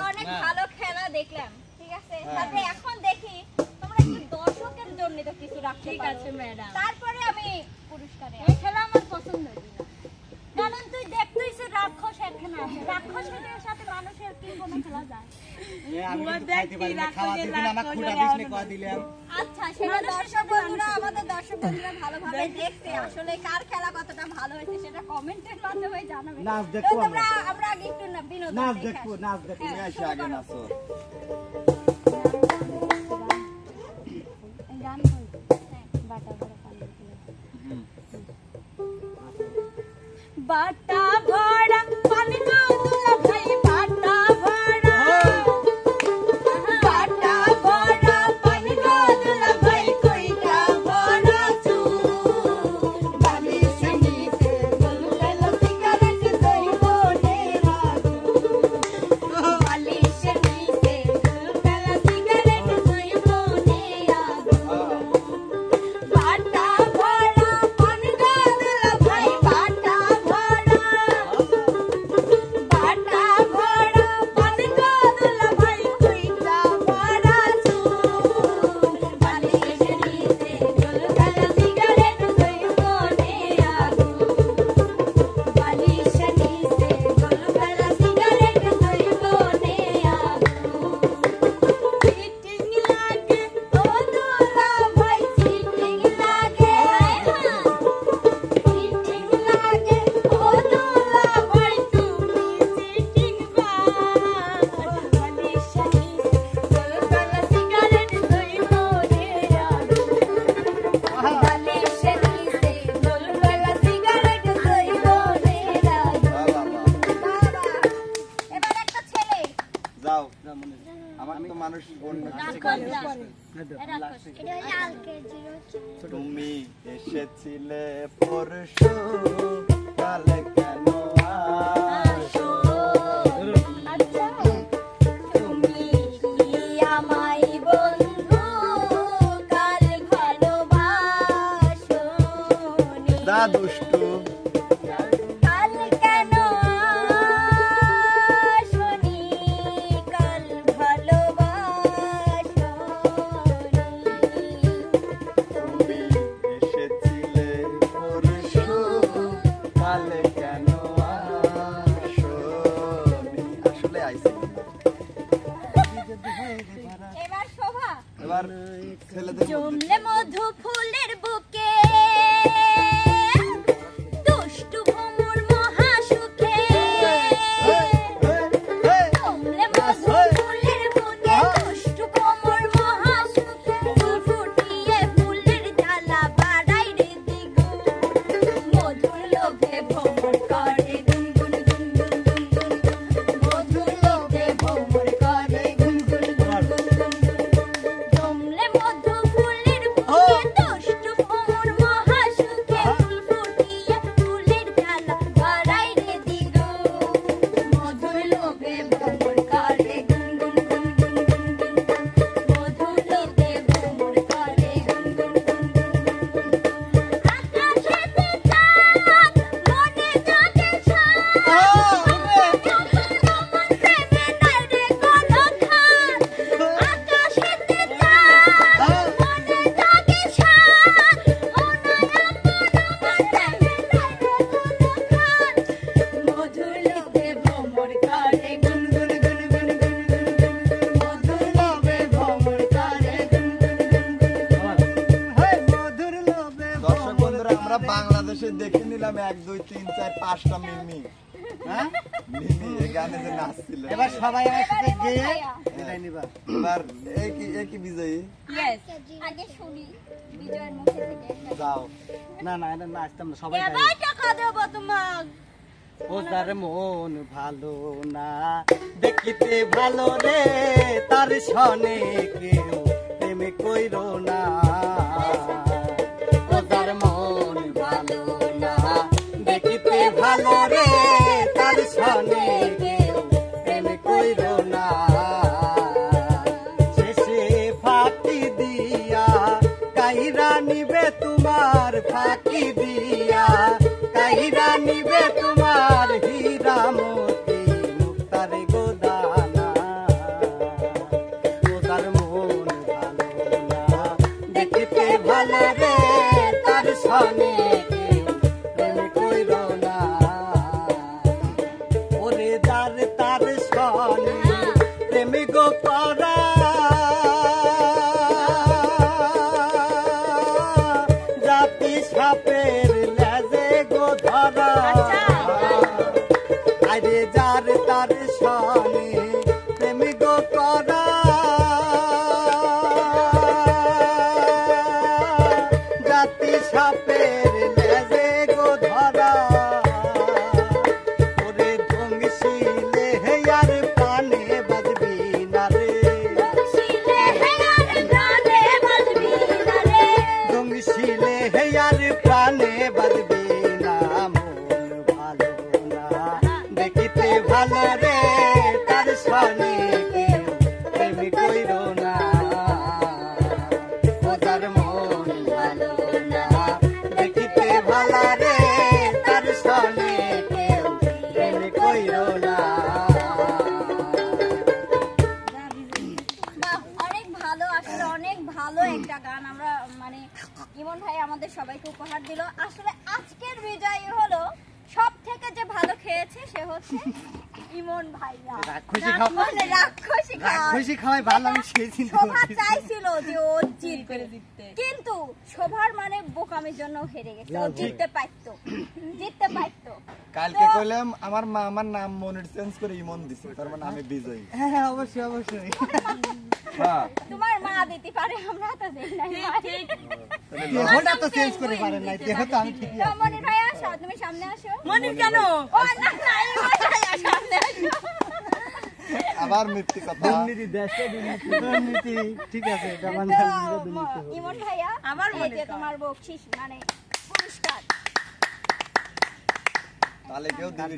অনেক ভালো খেলা দেখলাম, ঠিক আছে। তারপরে এখন দেখি তোমরা দর্শকের জন্য তো কিছু রাখতে পারো। ঠিক আছে ম্যাডাম, তারপরে আমি পুরস্কারে। এই খেলা আমার পছন্দ হয়নি, কারণ তুই দেখতেইছ রাক্ষস খেলা আছে, রাক্ষসের সাথে মানুষের কি কোনো খেলা যায়? আমি খাইতে পারি না, খাওয়া দিবি না, আমাকে খুঁটা দিস নি কয়া দিলাম। আচ্ছা, সেটা দর্শক বন্ধুরা, আমাদের দর্শক বন্ধুরা ভালোভাবে দেখছে, আসলে কার খেলা কতটা ভালো হয়েছে সেটা কমেন্টের মাধ্যমে জানাবে। নাচ দেখো আমরা আগে একটু বিনোদন নাচ দেখো, নাচ দেখো, আমি আসি আগে নাচো। গান কই? বাটা ভরা পানি বাটা ভরা পানি দুলা ভাই, বাটা ভরা বাটা ভরা পানি দুলা ভাই, কইটা ভরা চু বালিশ নিতে গলগল সিগারেট দইব নে রাজু, বালিশ নিতে গলগল সিগারেট দইব নে রাজু, বাটা ভরা পানি দুলা ভাই, বাটা ভরা বাটা ভরা পানি দুলা ভাই, কইটা ভরা চু বালিশ নিতে গলগল সিগারেট দইব নে রাজু, বালিশ নিতে গলগল সিগারেট দইব নে রাজু, চিটিং লাগে ও দুলা ভাই, চিটিং লাগে, হায় হায় চিটিং লাগে ও দুলা ভাই, তুমি চিটিং বাজ, বালিশ নিতে গলগল সিগারেট দইব নে রাজু, বালিশ নিতে গলগল সিগারেট দইব নে রাজু। বাবা, এবার একটা ছেলে যাও, আমার তো মানুষ বন্য। তুমি এসেছিলে পরশু, কালে কেন আসো? আচ্ছা, তুমি কি আমায় বন্ধু কাল ভালোবাসোনি? দা দুষ্টু, কাল কেন আসোনি? কাল ভালোবাসোনি? তুমি এসেছিলে পরশু, কালে কেন আসোনি? আসলে আইছি। এবার শোভা, এবার ছেলেদের মধ্যে জমলে মধু ফুলের বুকে, দুষ্টু ভ্রমর মহাসুখে, জমলে মধু ফুলের বুকে, দুষ্টু ভ্রমর মহাসুখে, ফুল ফুটিয়ে ফুলের জ্বালা বাড়াই রে দ্বিগুণ, মধুর লোভে ভ্রমর করে গুনগুন গুনগুন গুনগুন, মধুর লোভে ভ্রমর করে গুনগুন গুনগুন গুনগুন, জমলে মধু ফুলের বুকে, দুষ্টু ভ্রমর মহাসুখে, ফুল ফুটিয়ে ফুলের জ্বালা বাড়াই রে দ্বিগুণ, মধুর লোভে ভ্রমর করে গুনগুন গুনগুন গুনগুন, মধুর লোভে ভ্রমর করে গুনগুন গুনগুন গুনগুন, আকাশেতে চাঁদ মনে জাগে ছাদ, আমার রমন প্রেমে নাই রে কোনো খাদ, আকাশেতে চাঁদ মনে জাগে ছাদ, ও নাই আমার রমন প্রেমে নাই রে কোনো খাদ, মধুর লোভে ভ্রমর করে গুনগুন গুনগুন গুনগুন, মধুর লোভে ভ্রমর করে গুনগুন গুনগুন। দর্শক বন্ধুরা, আমরা বাংলাদেশে দেখে নিলাম 1 2 3 4 5টা মিমি। হ্যাঁ, মিমি এই গানে যে নাচছিল। এবার সবাই আমার সাথে গিয়ে বিদায় নিবা। এবার এই কি বিজয়ী? Yes, আগে শুনি বিজয়ের মুখে থেকে। যাও। না না, এটা নাচতাম না, সবাই গাইবে। এবার টাকা দেবো তোমাক। ও যার মন ভালো না, দেখিতে ভালো রে, তার সনে কেউ প্রেমে কইরো না। ও যার মন ভালো না, দেখিতে ভালো রে, তার সনে কেউ প্রেমে কইরো না। শেষে ফাঁকি দিয়া কাইরা নিবে তোমার, ফাঁকি দিয়া কাইরা নিবে তোমার, হীরা মতি মুক্তার গোদা। সনে প্রেমী গো করা জাতি সাপের লেজে গো ধরা ওরে ধ্বংসিলে আর প্রাণে বাজবি না রে ধ্বংসিলে আর প্রাণে বাজবি না রে ধ্বংসিলে আর প্রাণে বাজবি না মন ভালো না দেখিতে ভালো রে তার সনে কেউ প্রেমী কইর না ও যার মন ভালো না দেখিতে ভালো রে তার সনে কেউ প্রেমী কইর না বাহ, অনেক ভালো, আসলে অনেক ভালো একটা গান আমরা মানে ইমন ভাই আমাদের সবাইকে উপহার দিল। আসলে আজকের বিজয়ী হলো সব থেকে যে ভালো খেয়েছে সে হচ্ছে ইমন ভাইয়া। রাক্ষসী খাওয়া- মানে রাক্ষসী খাওয়া। খুশি খাওয়াই ভালো আমি সেই চিন্তা শোভা করছি। চাইছিল যে ও জিতবে, কিন্তু শোভার মানে বোকামির জন্য হেরে গেছে। ও জিততে পারতো, জিততে পারতো। কালকে তো- কইলাম আমার মা আমার নাম মনির চেঞ্জ করে ইমন দিছে, তার মানে আমি বিজয়ী। হ্যাঁ হ্যাঁ, অবশ্যই অবশ্যই হ্যাঁ তোমার মা দিতে পারে, আমরা তো দেই নাই। দেহটা তো চেঞ্জ করে পারেন নাই, দেহ তো আমি ঠিকই তো আছি। মনির ভাই আসো, তুমি সামনে আসো। মনির কেন? ও না না, ইমন ভাইয়া সামনে আসো। আবার মিথ্যে কথা। দুর্নীতি, ঠিক আছে, এটা তো মানলাম, এটা দুর্নীতি হবে। ইমন ভাইয়া আমার এই মনে যে কর। তোমার বকশিস মানে পুরস্কার। তাহলে কেউ দিবি